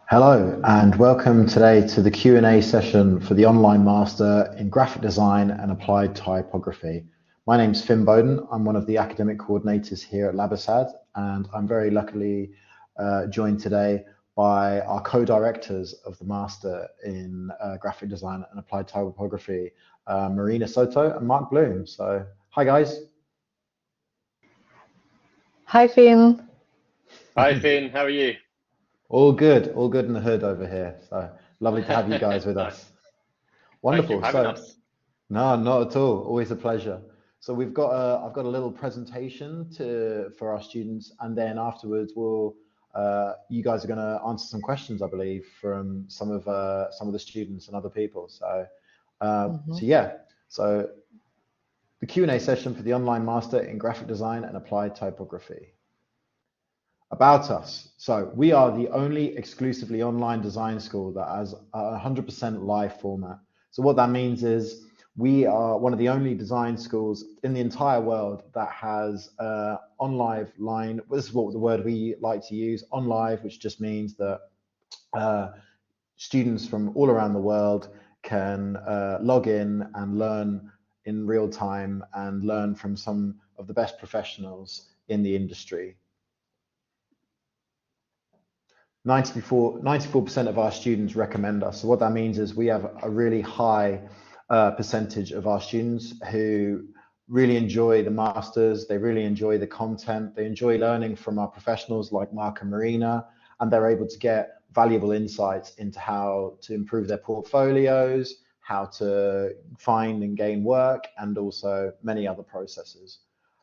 Hello and welcome today to the Q&A session for the online master in graphic design and applied typography. My name's Finn Bowden. I'm one of the academic coordinators here at LabAsad, and I'm very luckily joined today by our co-directors of the master in graphic design and applied typography, Marina Soto and Mark Bloom. So hi guys. Hi Finn. Hi Finn, how are you? All good in the hood over here. So lovely to have you guys with Nice. us. Thank you Wonderful. for having So us. no, not at all. Always a pleasure. So I've got a little presentation for our students, and then afterwards you guys are going to answer some questions, I believe, from some of the students and other people. So so the Q&A session for the online master in graphic design and applied typography. About us. So we are the only exclusively online design school that has a 100% live format. So what that means is we are one of the only design schools in the entire world that has on live line. This is what the word we like to use, on live, which just means that students from all around the world can log in and learn in real time and learn from some of the best professionals in the industry. 94% of our students recommend us. So what that means is we have a really high percentage of our students who really enjoy the masters, they really enjoy the content, they enjoy learning from our professionals like Mark and Marina, and they're able to get valuable insights into how to improve their portfolios, how to find and gain work, and also many other processes.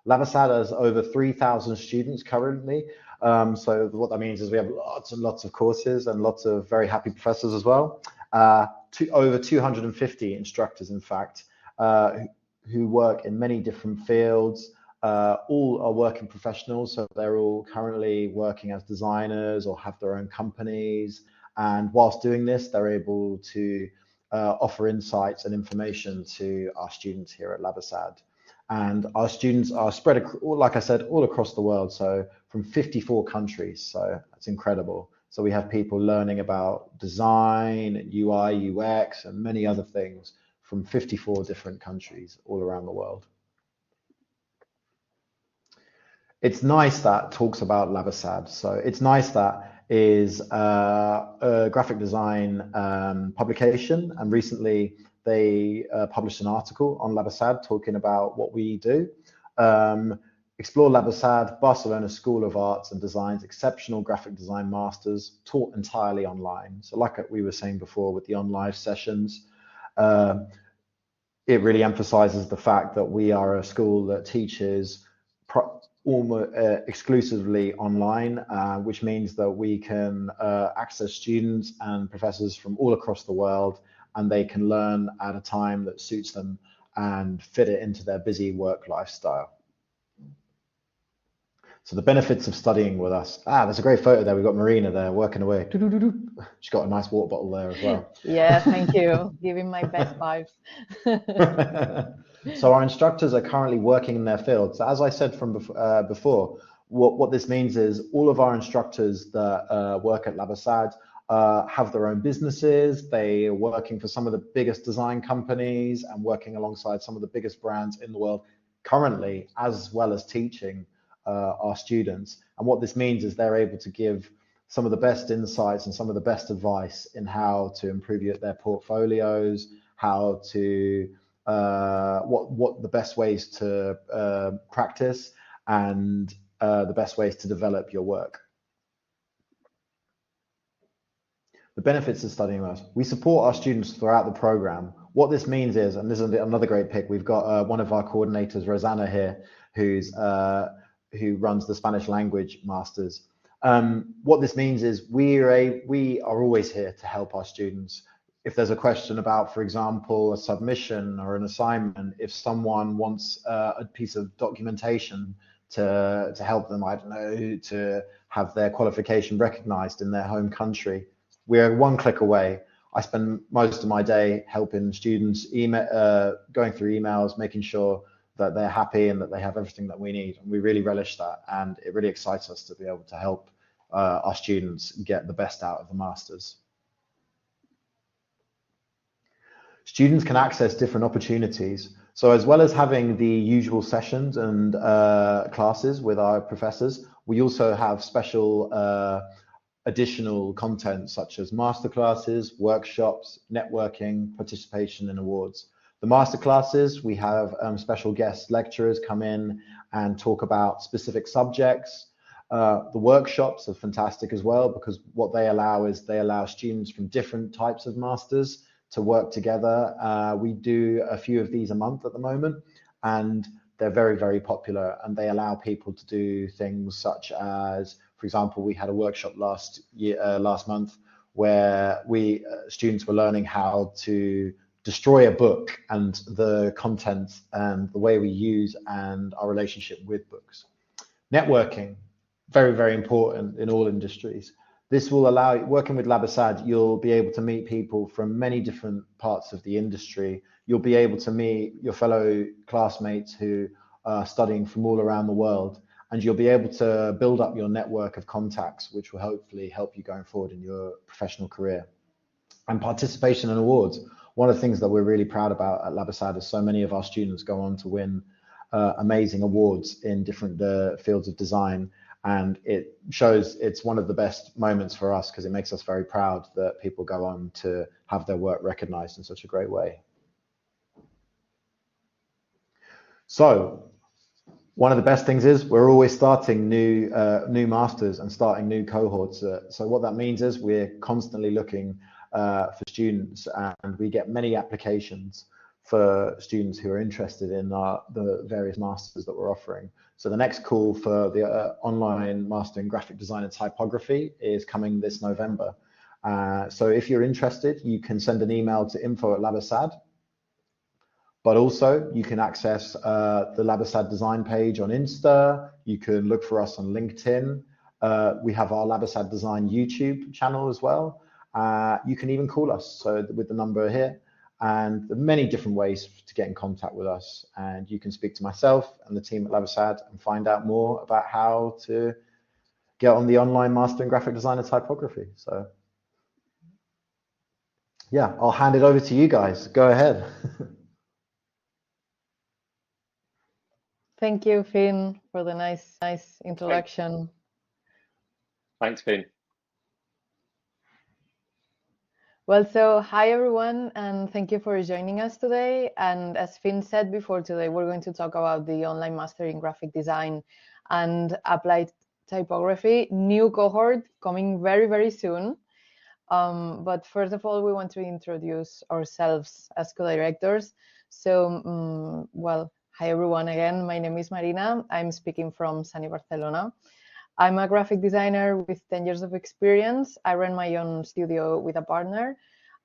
LabAsad has over 3,000 students currently. So what that means is we have lots and lots of courses and lots of very happy professors as well. Over 250 instructors, in fact, who work in many different fields. All are working professionals, so they're all currently working as designers or have their own companies. And whilst doing this, they're able to offer insights and information to our students here at LabAsad. And our students are spread, like I said, all across the world, so from 54 countries, so that's incredible. So we have people learning about design, UI, UX, and many other things from 54 different countries all around the world. It's nice that talks about LabAsad. So it's nice that is a graphic design publication, and recently they published an article on LabAsad talking about what we do. Explore LabAsad, Barcelona School of Arts and Design's exceptional graphic design masters taught entirely online. So like we were saying before with the on-live sessions, it really emphasizes the fact that we are a school that teaches almost exclusively online, which means that we can access students and professors from all across the world, and they can learn at a time that suits them and fit it into their busy work lifestyle. So the benefits of studying with us. There's a great photo there. We've got Marina there working away. She's got a nice water bottle there as well. Yeah, thank you. Giving my best vibes. So our instructors are currently working in their field. So as I said from before, what this means is all of our instructors that work at LabAsad have their own businesses. They are working for some of the biggest design companies and working alongside some of the biggest brands in the world currently, as well as teaching our students. And what this means is they're able to give some of the best insights and some of the best advice in how to improve their portfolios, how to what the best ways to practice, and the best ways to develop your work. The benefits of studying with us. We support our students throughout the program. What this means is, and this is another great pick, we've got one of our coordinators, Rosanna, here, who runs the Spanish language masters. What this means is we are always here to help our students. If there's a question about, for example, a submission or an assignment, if someone wants a piece of documentation to help them, I don't know, to have their qualification recognized in their home country, we're one click away. I spend most of my day helping students, going through emails, making sure that they're happy and that they have everything that we need. And we really relish that. And it really excites us to be able to help our students get the best out of the masters. Students can access different opportunities. So as well as having the usual sessions and classes with our professors, we also have special additional content such as masterclasses, workshops, networking, participation and awards. The masterclasses, we have special guest lecturers come in and talk about specific subjects. The workshops are fantastic as well, because what they allow is they allow students from different types of masters to work together. We do a few of these a month at the moment, and they're very, very popular, and they allow people to do things such as, for example, we had a workshop last month where students were learning how to destroy a book and the content and the way we use and our relationship with books. Networking, very, very important in all industries. This will allow, working with Labasad, you'll be able to meet people from many different parts of the industry. You'll be able to meet your fellow classmates who are studying from all around the world, and you'll be able to build up your network of contacts, which will hopefully help you going forward in your professional career. And participation and awards. One of the things that we're really proud about at Labasad is so many of our students go on to win amazing awards in different fields of design. And it shows it's one of the best moments for us, because it makes us very proud that people go on to have their work recognized in such a great way. So one of the best things is we're always starting new masters and starting new cohorts. So what that means is we're constantly looking for students, and we get many applications for students who are interested in the various masters that we're offering. So the next call for the online master in graphic design and typography is coming this November. So if you're interested, you can send an email to info@labasad, but also you can access the Labasad design page on Insta. You can look for us on LinkedIn. We have our Labasad design YouTube channel as well. You can even call us, so with the number here. And there are many different ways to get in contact with us. And you can speak to myself and the team at Labasad and find out more about how to get on the online master in graphic design and typography. So yeah, I'll hand it over to you guys. Go ahead. Thank you, Finn, for the nice introduction. Thanks, Finn. Well, so hi everyone, and thank you for joining us today. And as Finn said before, today we're going to talk about the online master in graphic design and applied typography, new cohort coming very, very soon. But first of all, we want to introduce ourselves as co-directors. So, well, hi everyone again. My name is Marina. I'm speaking from sunny Barcelona. I'm a graphic designer with 10 years of experience. I run my own studio with a partner,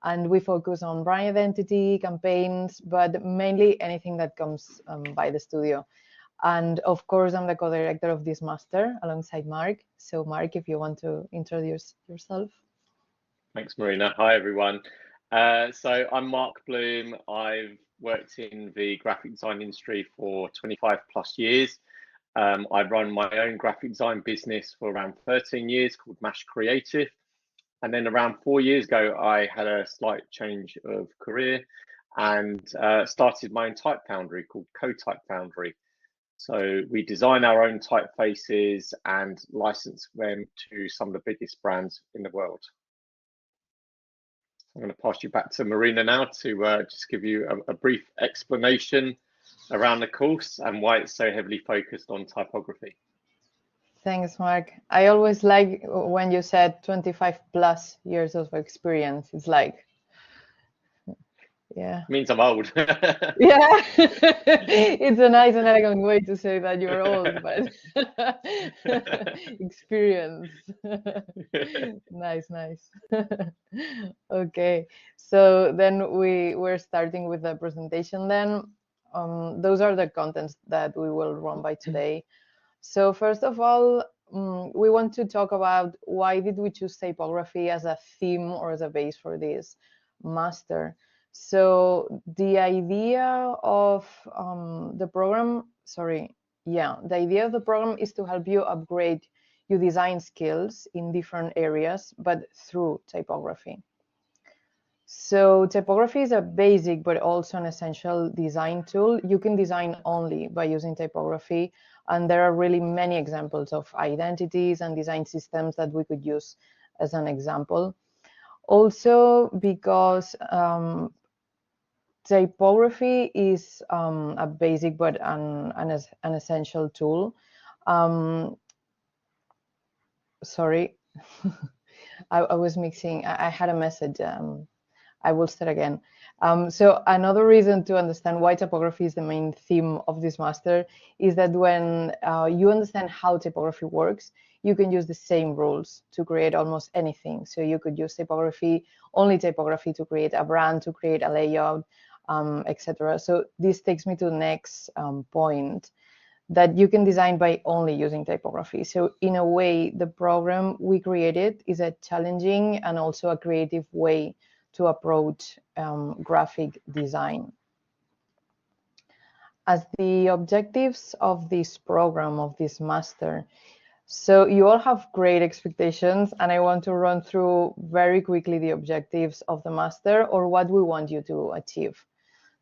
and we focus on brand identity, campaigns, but mainly anything that comes by the studio. And of course, I'm the co-director of this master alongside Mark. So Mark, if you want to introduce yourself. Thanks, Marina. Hi, everyone. So I'm Mark Bloom. I've worked in the graphic design industry for 25 plus years. I run my own graphic design business for around 13 years called Mash Creative. And then around 4 years ago, I had a slight change of career and started my own type foundry called Co-Type Foundry. So we design our own typefaces and license them to some of the biggest brands in the world. I'm going to pass you back to Marina now to just give you a brief explanation around the course and why it's so heavily focused on typography. Thanks, Mark. I always like when you said 25 plus years of experience. It's like, yeah. It means I'm old. Yeah, it's a nice and elegant way to say that you're old, but experience. Nice. Okay, so then we're starting with the presentation then. Those are the contents that we will run by today. So first of all, we want to talk about why did we choose typography as a theme or as a base for this master. So the idea of the program is to help you upgrade your design skills in different areas, but through typography. So typography is a basic but also an essential design tool. You can design only by using typography, and there are really many examples of identities and design systems that we could use as an example. Also, because typography is a basic but an essential tool. Sorry, I was mixing. I had a message. I will start again. So another reason to understand why typography is the main theme of this master is that when you understand how typography works, you can use the same rules to create almost anything. So you could use typography, only typography, to create a brand, to create a layout, etc. So this takes me to the next point, that you can design by only using typography. So in a way, the program we created is a challenging and also a creative way to approach graphic design. As the objectives of this program, of this master, so you all have great expectations, and I want to run through very quickly the objectives of the master, or what we want you to achieve.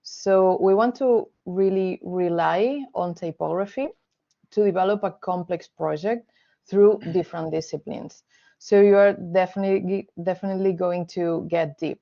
So we want to really rely on typography to develop a complex project through different disciplines. So you are definitely going to get deep.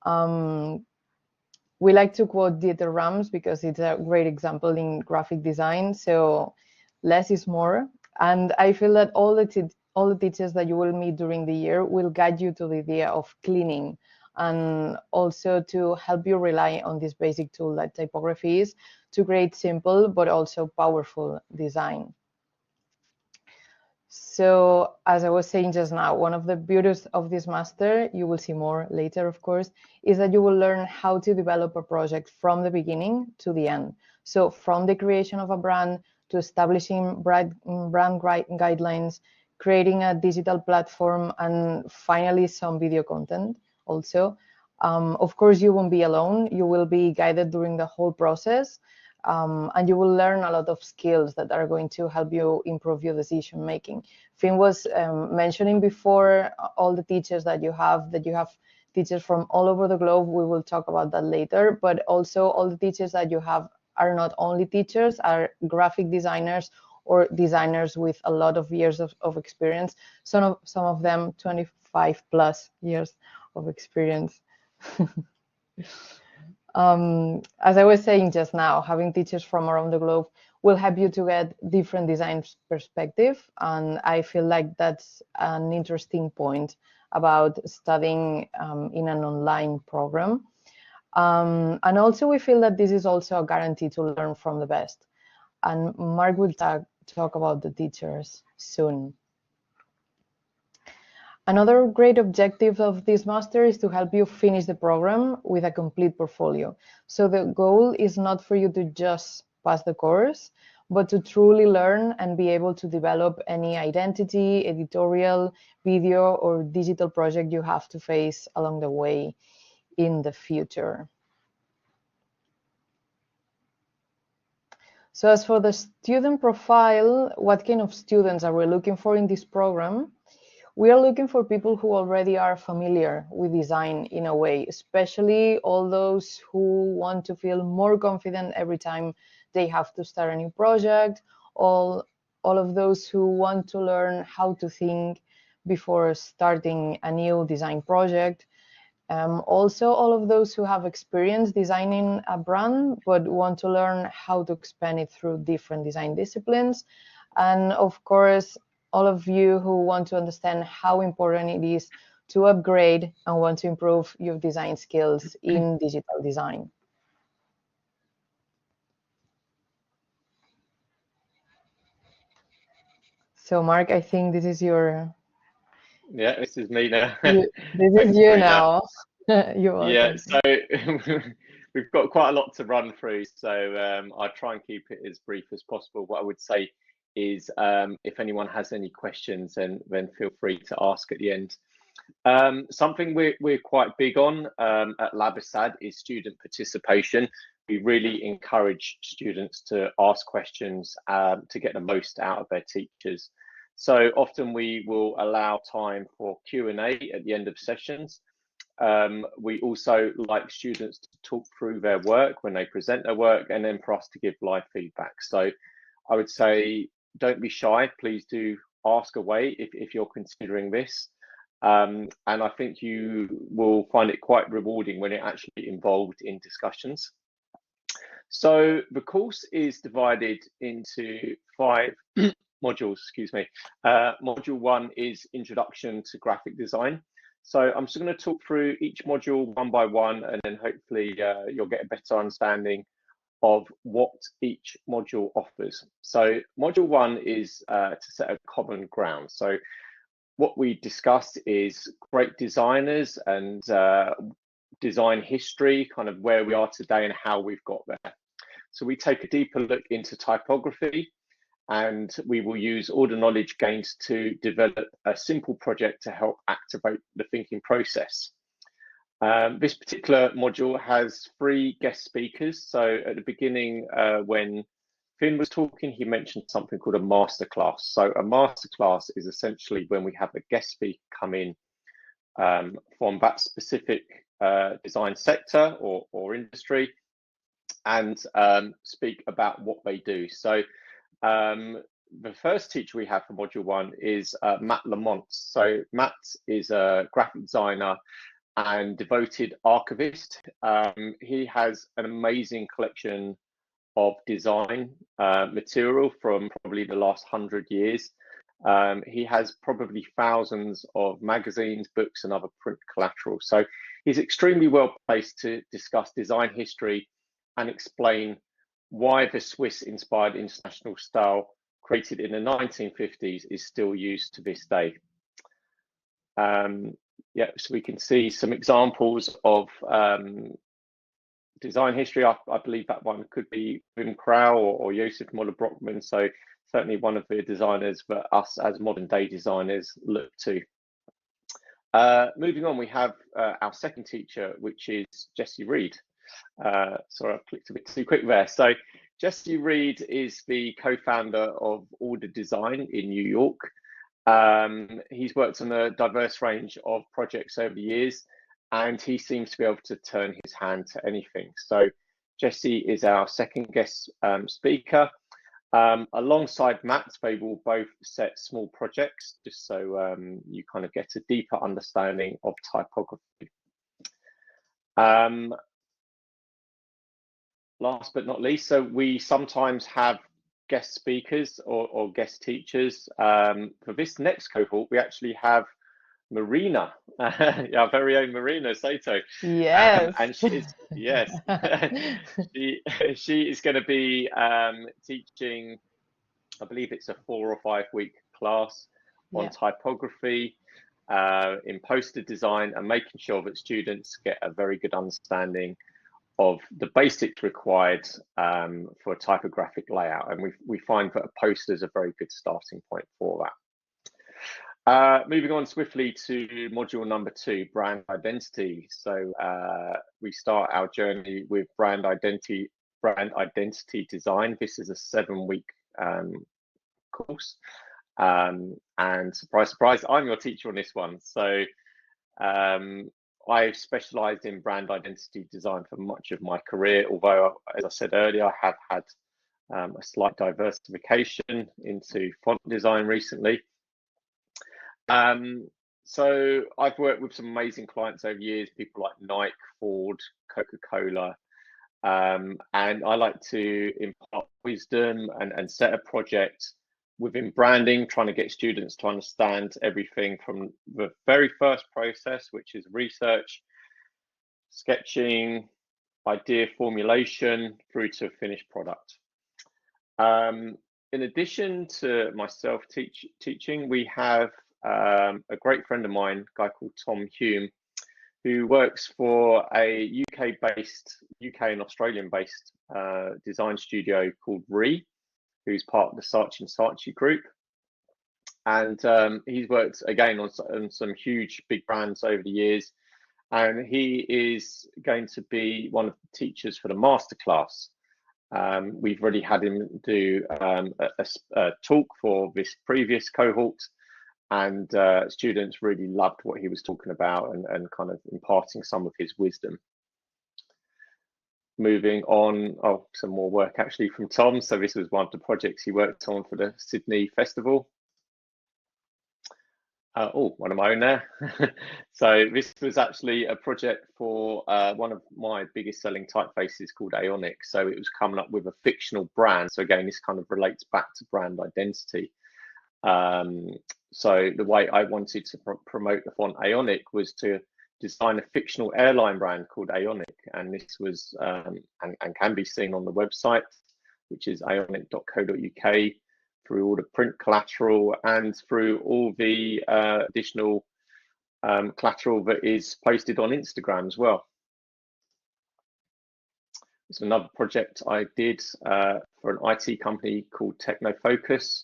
We like to quote Dieter Rams because it's a great example in graphic design. So less is more. And I feel that all the teachers that you will meet during the year will guide you to the idea of cleaning, and also to help you rely on this basic tool that typography is to create simple but also powerful design. So as I was saying just now, one of the beauties of this master, you will see more later, of course, is that you will learn how to develop a project from the beginning to the end. So from the creation of a brand to establishing brand guidelines, creating a digital platform, and finally some video content also. Of course, you won't be alone. You will be guided during the whole process. And you will learn a lot of skills that are going to help you improve your decision making. Finn was mentioning before all the teachers that you have teachers from all over the globe. We will talk about that later, but also all the teachers that you have are not only teachers, are graphic designers or designers with a lot of years of experience. Some of them 25 plus years of experience. As I was saying just now, having teachers from around the globe will help you to get different design perspective, and I feel like that's an interesting point about studying in an online program. And also we feel that this is also a guarantee to learn from the best. And Mark will talk about the teachers soon. Another great objective of this master is to help you finish the program with a complete portfolio. So the goal is not for you to just pass the course, but to truly learn and be able to develop any identity, editorial, video, or digital project you have to face along the way in the future. So as for the student profile, what kind of students are we looking for in this program? We are looking for people who already are familiar with design in a way, especially all those who want to feel more confident every time they have to start a new project, all of those who want to learn how to think before starting a new design project. Also, all of those who have experience designing a brand but want to learn how to expand it through different design disciplines. And of course, all of you who want to understand how important it is to upgrade and want to improve your design skills in digital design. So Mark, I think this is your... Yeah, this is me now. This is you now. You're welcome. Yeah, so we've got quite a lot to run through, so I'll try and keep it as brief as possible. What I would say is if anyone has any questions, then feel free to ask at the end. Something we're quite big on at LabASAD is student participation. We really encourage students to ask questions to get the most out of their teachers. So often we will allow time for Q&A at the end of sessions. We also like students to talk through their work when they present their work, and then for us to give live feedback. So I would say, don't be shy. Please do ask away if you're considering this. And I think you will find it quite rewarding when it actually involved in discussions. So the course is divided into 5 modules, excuse me. Module 1 is Introduction to Graphic Design. So I'm just going to talk through each module one by one, and then hopefully you'll get a better understanding of what each module offers. So module 1 is to set a common ground. So what we discuss is great designers and design history, kind of where we are today and how we've got there. So we take a deeper look into typography, and we will use all the knowledge gained to develop a simple project to help activate the thinking process. This particular module has 3 guest speakers. So at the beginning, when Finn was talking, he mentioned something called a masterclass. So a masterclass is essentially when we have a guest speaker come in from that specific design sector or industry and speak about what they do. So the first teacher we have for module 1 is Matt Lamont. So Matt is a graphic designer and devoted archivist. He has an amazing collection of design material from probably the last 100 years. He has probably thousands of magazines, books, and other print collateral. So he's extremely well placed to discuss design history and explain why the Swiss-inspired international style created in the 1950s is still used to this day. Yeah, so we can see some examples of design history. I believe that one could be Wim Krau or Joseph Müller-Brockmann. So certainly one of the designers that us as modern day designers look to. Moving on, we have our second teacher, which is Jessie Reed. Sorry, I've clicked a bit too quick there. So Jessie Reed is the co-founder of Order Design in New York. He's worked on a diverse range of projects over the years, and he seems to be able to turn his hand to anything. So Jessie is our second guest speaker. Alongside Matt, they will both set small projects just so you kind of get a deeper understanding of typography. Last but not least, so we sometimes have guest speakers or guest teachers. For this next cohort, we actually have Marina, our very own Marina Sato. Yes. And she is, yes, she is going to be teaching, I believe it's a 4 or 5 week class on typography, in poster design, and making sure that students get a very good understanding of the basics required for a typographic layout. And we find that a poster is a very good starting point for that. Moving on swiftly to module number 2, brand identity. So we start our journey with brand identity design. This is a 7-week course. And surprise, surprise, I'm your teacher on this one. So I've specialized in brand identity design for much of my career, although, as I said earlier, I have had a slight diversification into font design recently. So I've worked with some amazing clients over the years, people like Nike, Ford, Coca-Cola, and I like to impart wisdom and set a project within branding, trying to get students to understand everything from the very first process, which is research, sketching, idea formulation, through to a finished product. In addition to myself teaching, we have a great friend of mine, a guy called Tom Hume, who works for a UK and Australian-based design studio called RE, who's part of the Saatchi & Saatchi group. And he's worked again on some huge big brands over the years. And he is going to be one of the teachers for the masterclass. We've already had him do a talk for this previous cohort, and students really loved what he was talking about and kind of imparting some of his wisdom. Moving on, some more work actually from Tom. So this was one of the projects he worked on for the Sydney Festival. One of my own there. So this was actually a project for one of my biggest selling typefaces called Aonic. So it was coming up with a fictional brand. So again, this kind of relates back to brand identity. So the way I wanted to promote the font Aonic was to design a fictional airline brand called Aonic, and this was and can be seen on the website, which is aonic.co.uk, through all the print collateral and through all the additional collateral that is posted on Instagram as well. It's another project I did for an IT company called Technofocus.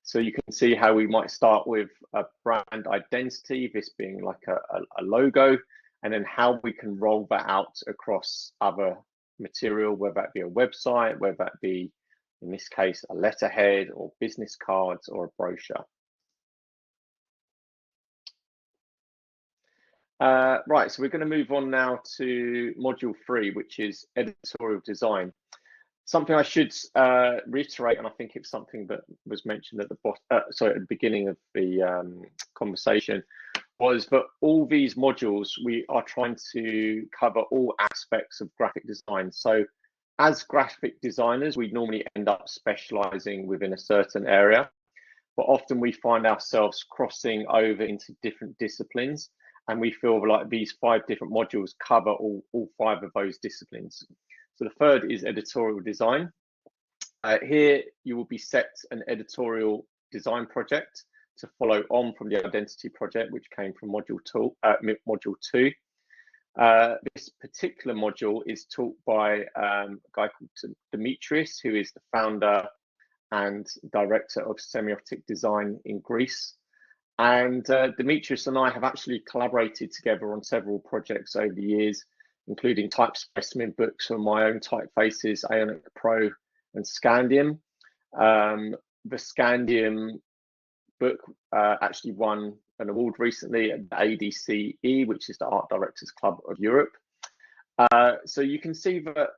So you can see how we might start with a brand identity, this being like a logo, and then how we can roll that out across other material, whether that be a website, whether that be, in this case, a letterhead or business cards or a brochure. Right, so we're going to move on now to module 3, which is editorial design. Something I should reiterate, and I think it's something that was mentioned at the beginning of the conversation, was that all these modules, we are trying to cover all aspects of graphic design. So as graphic designers, we normally end up specializing within a certain area, but often we find ourselves crossing over into different disciplines, and we feel like these 5 different modules cover all 5 of those disciplines. So the third is editorial design. Here you will be set an editorial design project to follow on from the identity project, which came from module 2. This particular module is taught by a guy called Demetrius, who is the founder and director of Semiotic Design in Greece. And Demetrius and I have actually collaborated together on several projects over the years, including type specimen books for my own typefaces, Aonic Pro and Scandium. The Scandium book actually won an award recently at the ADCE, which is the Art Directors Club of Europe. So you can see that,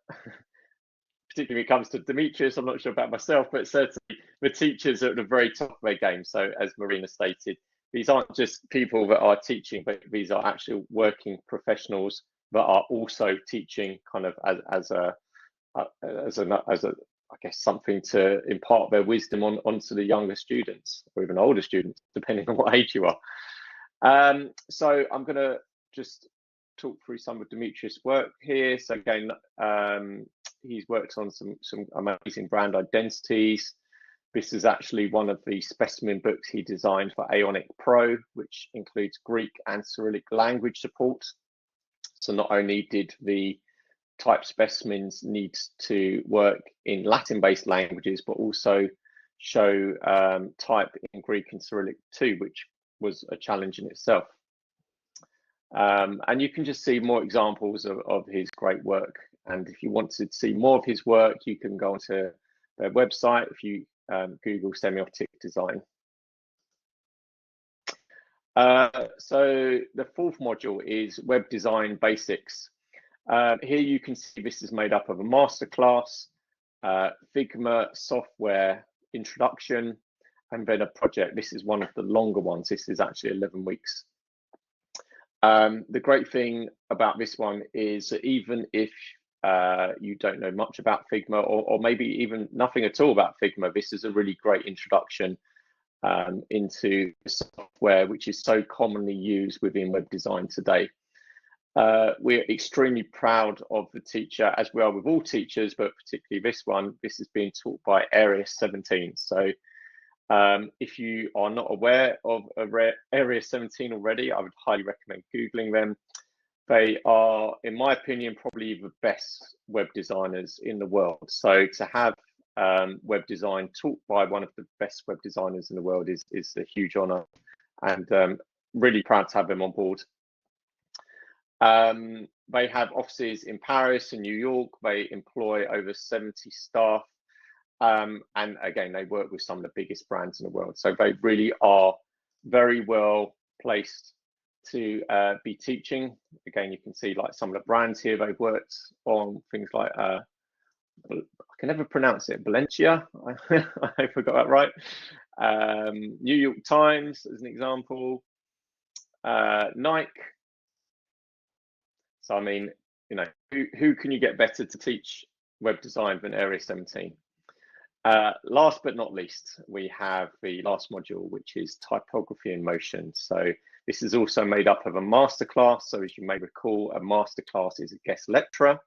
particularly when it comes to Demetrius, I'm not sure about myself, but certainly the teachers are at the very top of their game. So as Marina stated, these aren't just people that are teaching, but these are actual working professionals that are also teaching, kind of as I guess something to impart their wisdom onto the younger students or even older students, depending on what age you are. So I'm going to just talk through some of Demetrius' work here. So again, he's worked on some amazing brand identities. This is actually one of the specimen books he designed for Aonic Pro, which includes Greek and Cyrillic language support. So not only did the type specimens need to work in Latin-based languages, but also show type in Greek and Cyrillic too, which was a challenge in itself. And you can just see more examples of his great work. And if you want to see more of his work, you can go onto their website if you Google Semiotic Design. So the 4th module is Web Design Basics. Here you can see this is made up of a masterclass, Figma software introduction, and then a project. This is one of the longer ones. This is actually 11 weeks. The great thing about this one is that even if you don't know much about Figma, or maybe even nothing at all about Figma, this is a really great introduction into software, which is so commonly used within web design today. We're extremely proud of the teacher, as we are with all teachers, but particularly this one. This is being taught by Area 17. So if you are not aware of Area 17 already, I would highly recommend Googling them. They are, in my opinion, probably the best web designers in the world. So to have web design taught by one of the best web designers in the world is a huge honor, and really proud to have them on board. They have offices in Paris and New York. They employ over 70 staff. And again, they work with some of the biggest brands in the world. So they really are very well placed to be teaching. Again, you can see like some of the brands here. They've worked on things like, I can never pronounce it, Valencia. I forgot that right. New York Times as an example, Nike. So I mean, you know, who can you get better to teach web design than Area 17? Last but not least, we have the last module, which is typography in motion. So this is also made up of a masterclass. So as you may recall, a masterclass is a guest lecturer.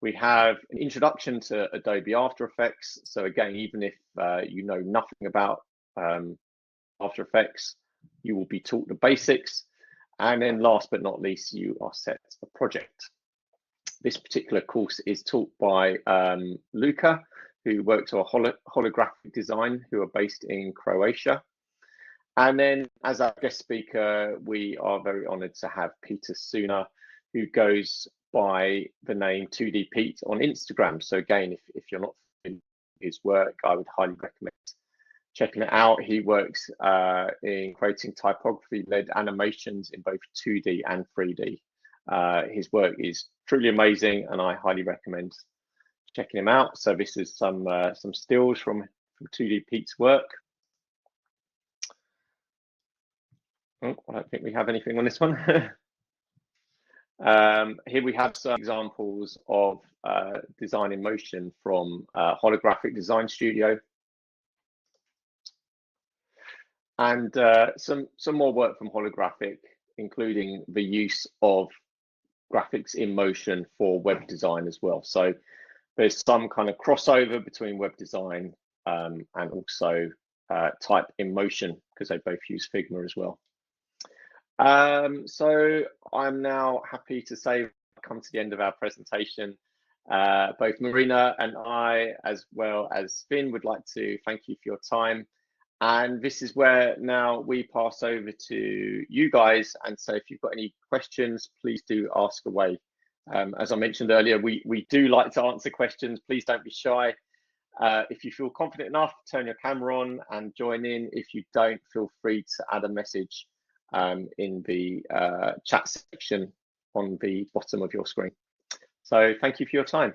We have an introduction to Adobe After Effects. So again, even if you know nothing about After Effects, you will be taught the basics. And then last but not least, you are set a project. This particular course is taught by Luca, who works on holographic design, who are based in Croatia. And then as our guest speaker, we are very honored to have Peter Suna, who goes by the name 2D Pete on Instagram. So again, if you're not in his work, I would highly recommend checking it out. He works in creating typography-led animations in both 2D and 3D. His work is truly amazing, and I highly recommend checking him out. So this is some stills from 2D Pete's work. Oh, I don't think we have anything on this one. Here we have some examples of design in motion from Holographic Design Studio. And some more work from Holographic, including the use of graphics in motion for web design as well. So there's some kind of crossover between web design and also type in motion, because they both use Figma as well. So I'm now happy to say we've come to the end of our presentation. Both Marina and I, as well as Finn, would like to thank you for your time. And this is where now we pass over to you guys. And so if you've got any questions, please do ask away. As I mentioned earlier, we do like to answer questions. Please don't be shy. If you feel confident enough, turn your camera on and join in. If you don't, feel free to add a message in the chat section on the bottom of your screen. So thank you for your time.